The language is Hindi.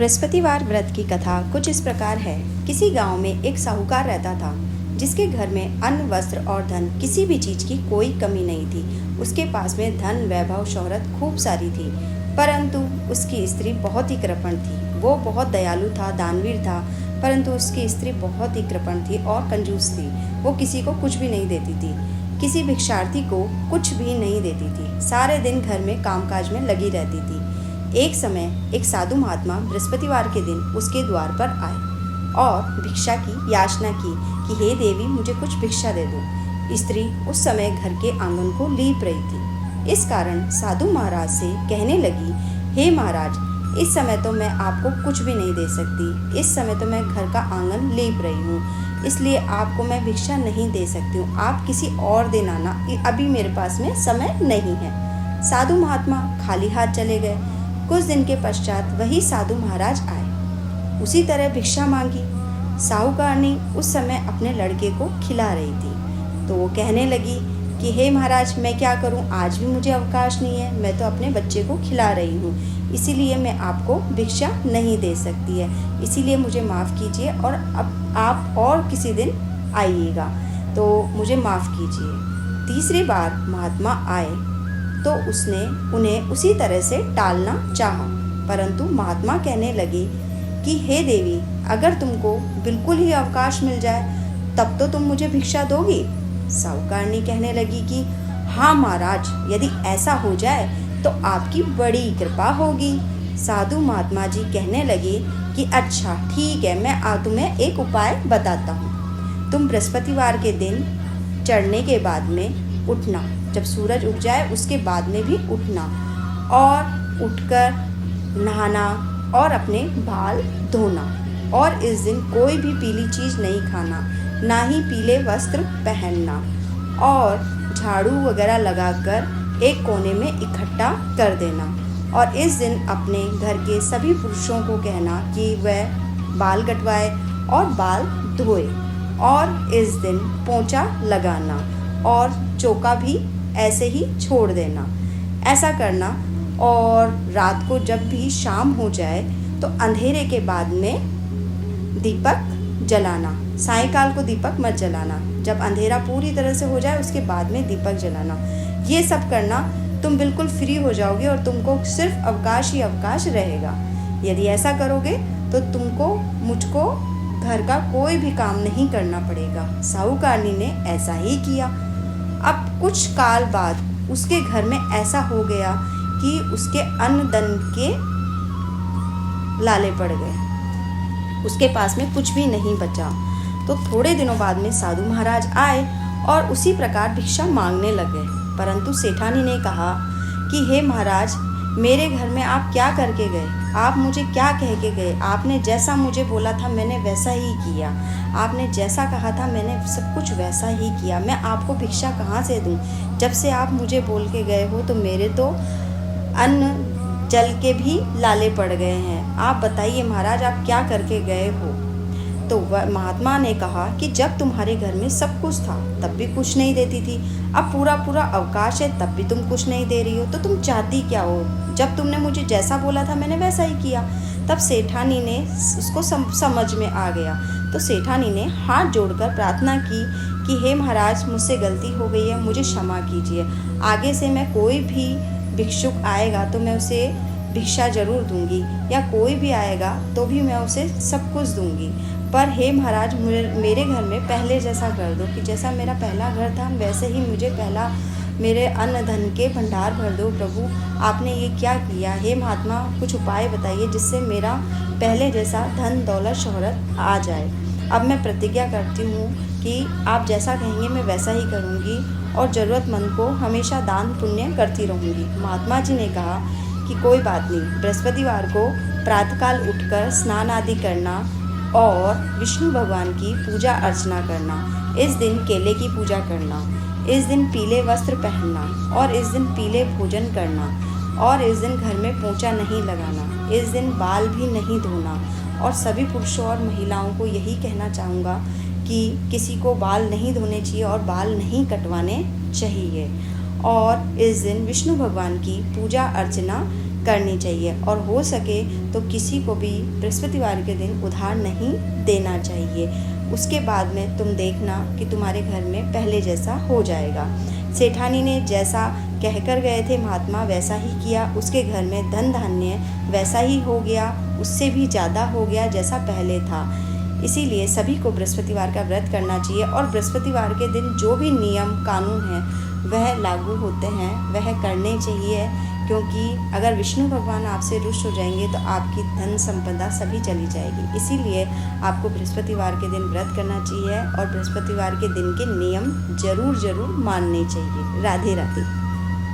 बृहस्पतिवार व्रत की कथा कुछ इस प्रकार है। किसी गांव में एक साहूकार रहता था, जिसके घर में अन्न, वस्त्र और धन, किसी भी चीज की कोई कमी नहीं थी। उसके पास में धन, वैभव, शोहरत खूब सारी थी, परंतु उसकी स्त्री बहुत ही कृपण थी। वो बहुत दयालु था, दानवीर था, परंतु उसकी स्त्री बहुत ही कृपण थी और कंजूस थी। वो किसी को कुछ भी नहीं देती थी, किसी भिक्षार्थी को कुछ भी नहीं देती थी। सारे दिन घर में कामकाज में लगी रहती थी। एक समय एक साधु महात्मा बृहस्पतिवार के दिन उसके द्वार पर आए और भिक्षा की याचना की कि हे देवी, मुझे कुछ भिक्षा दे दो। स्त्री उस समय घर के आंगन को लीप रही थी। इस कारण साधु महाराज से कहने लगी, हे महाराज, इस समय तो मैं आपको कुछ भी नहीं दे सकती। इस समय तो मैं घर का आंगन लीप रही हूँ, इसलिए आपको मैं भिक्षा नहीं दे सकती हूँ। आप किसी और दिन आना, अभी मेरे पास में समय नहीं है। साधु महात्मा खाली हाथ चले गए। कुछ दिन के पश्चात वही साधु महाराज आए। उसी तरह भिक्षा मांगी। साहूकारनी उस समय अपने लड़के को खिला रही थी, तो वो कहने लगी कि हे महाराज, मैं क्या करूं, आज भी मुझे अवकाश नहीं है। मैं तो अपने बच्चे को खिला रही हूं, इसीलिए मैं आपको भिक्षा नहीं दे सकती है, इसीलिए मुझे माफ़ कीजिए और अब आप और किसी दिन आइएगा, तो मुझे माफ़ कीजिए। तीसरी बार महात्मा आए तो उसने उन्हें उसी तरह से टालना चाहा, परंतु महात्मा कहने लगे कि हे देवी, अगर तुमको बिल्कुल ही अवकाश मिल जाए तब तो तुम मुझे भिक्षा दोगी। साहूकारनी कहने लगी कि हाँ महाराज, यदि ऐसा हो जाए तो आपकी बड़ी कृपा होगी। साधु महात्मा जी कहने लगे कि अच्छा ठीक है, मैं तुम्हें एक उपाय बताता हूँ। तुम बृहस्पतिवार के दिन चढ़ने के बाद में उठना, जब सूरज उग जाए उसके बाद में भी उठना और उठकर नहाना और अपने बाल धोना, और इस दिन कोई भी पीली चीज़ नहीं खाना, ना ही पीले वस्त्र पहनना, और झाड़ू वगैरह लगाकर एक कोने में इकट्ठा कर देना। और इस दिन अपने घर के सभी पुरुषों को कहना कि वह बाल कटवाए और बाल धोए, और इस दिन पोंछा लगाना और चौका भी ऐसे ही छोड़ देना। ऐसा करना, और रात को जब भी शाम हो जाए तो अंधेरे के बाद में दीपक जलाना। सायंकाल को दीपक मत जलाना, जब अंधेरा पूरी तरह से हो जाए उसके बाद में दीपक जलाना। ये सब करना, तुम बिल्कुल फ्री हो जाओगे और तुमको सिर्फ अवकाश ही अवकाश रहेगा। यदि ऐसा करोगे तो तुमको मुझको घर का कोई भी काम नहीं करना पड़ेगा। साहूकारनी ने ऐसा ही किया। अब कुछ काल बाद उसके घर में ऐसा हो गया कि उसके अन्न धन के लाले पड़ गए, उसके पास में कुछ भी नहीं बचा। तो थोड़े दिनों बाद में साधु महाराज आए और उसी प्रकार भिक्षा मांगने लगे, परंतु सेठानी ने कहा कि हे महाराज, मेरे घर में आप क्या करके गए? आप मुझे क्या कह के गए? आपने जैसा मुझे बोला था मैंने वैसा ही किया, आपने जैसा कहा था मैंने सब कुछ वैसा ही किया। मैं आपको भिक्षा कहाँ से दूँ? जब से आप मुझे बोल के गए हो तो मेरे तो अन्न जल के भी लाले पड़ गए हैं। आप बताइए महाराज, आप क्या करके गए हो? तो वह महात्मा ने कहा कि जब तुम्हारे घर में सब कुछ था तब भी कुछ नहीं देती थी, अब पूरा पूरा अवकाश है तब भी तुम कुछ नहीं दे रही हो, तो तुम चाहती क्या हो? जब तुमने मुझे जैसा बोला था मैंने वैसा ही किया। तब सेठानी ने उसको समझ में आ गया, तो सेठानी ने हाथ जोड़कर प्रार्थना की कि हे महाराज, मुझसे गलती हो गई है, मुझे क्षमा कीजिए। आगे से मैं कोई भी भिक्षुक आएगा तो मैं उसे भिक्षा जरूर दूंगी, या कोई भी आएगा तो भी मैं उसे सब कुछ दूंगी, पर हे महाराज, मेरे घर में पहले जैसा कर दो कि जैसा मेरा पहला घर था वैसे ही मुझे पहला मेरे अन्न धन के भंडार भर दो। प्रभु, आपने ये क्या किया? हे महात्मा, कुछ उपाय बताइए जिससे मेरा पहले जैसा धन, दौलत, शोहरत आ जाए। अब मैं प्रतिज्ञा करती हूँ कि आप जैसा कहेंगे मैं वैसा ही करूँगी और ज़रूरतमंद को हमेशा दान पुण्य करती रहूँगी। महात्मा जी ने कहा कि कोई बात नहीं, बृहस्पतिवार को प्रातःकाल उठकर स्नान आदि करना और विष्णु भगवान की पूजा अर्चना करना, इस दिन केले की पूजा करना, इस दिन पीले वस्त्र पहनना, और इस दिन पीले भोजन करना, और इस दिन घर में पोंछा नहीं लगाना, इस दिन बाल भी नहीं धोना। और सभी पुरुषों और महिलाओं को यही कहना चाहूँगा कि किसी को बाल नहीं धोने चाहिए और बाल नहीं कटवाने चाहिए। और इस दिन विष्णु भगवान की पूजा अर्चना करनी चाहिए और हो सके तो किसी को भी बृहस्पतिवार के दिन उधार नहीं देना चाहिए। उसके बाद में तुम देखना कि तुम्हारे घर में पहले जैसा हो जाएगा। सेठानी ने जैसा कहकर गए थे महात्मा वैसा ही किया। उसके घर में धन धान्य वैसा ही हो गया, उससे भी ज़्यादा हो गया जैसा पहले था। इसीलिए सभी को बृहस्पतिवार का व्रत करना चाहिए और बृहस्पतिवार के दिन जो भी नियम कानून हैं वह लागू होते हैं वह करने चाहिए, क्योंकि अगर विष्णु भगवान आपसे रुष्ट हो जाएंगे तो आपकी धन संपदा सभी चली जाएगी। इसीलिए आपको बृहस्पतिवार के दिन व्रत करना चाहिए और बृहस्पतिवार के दिन के नियम ज़रूर मानने चाहिए। राधे राधे।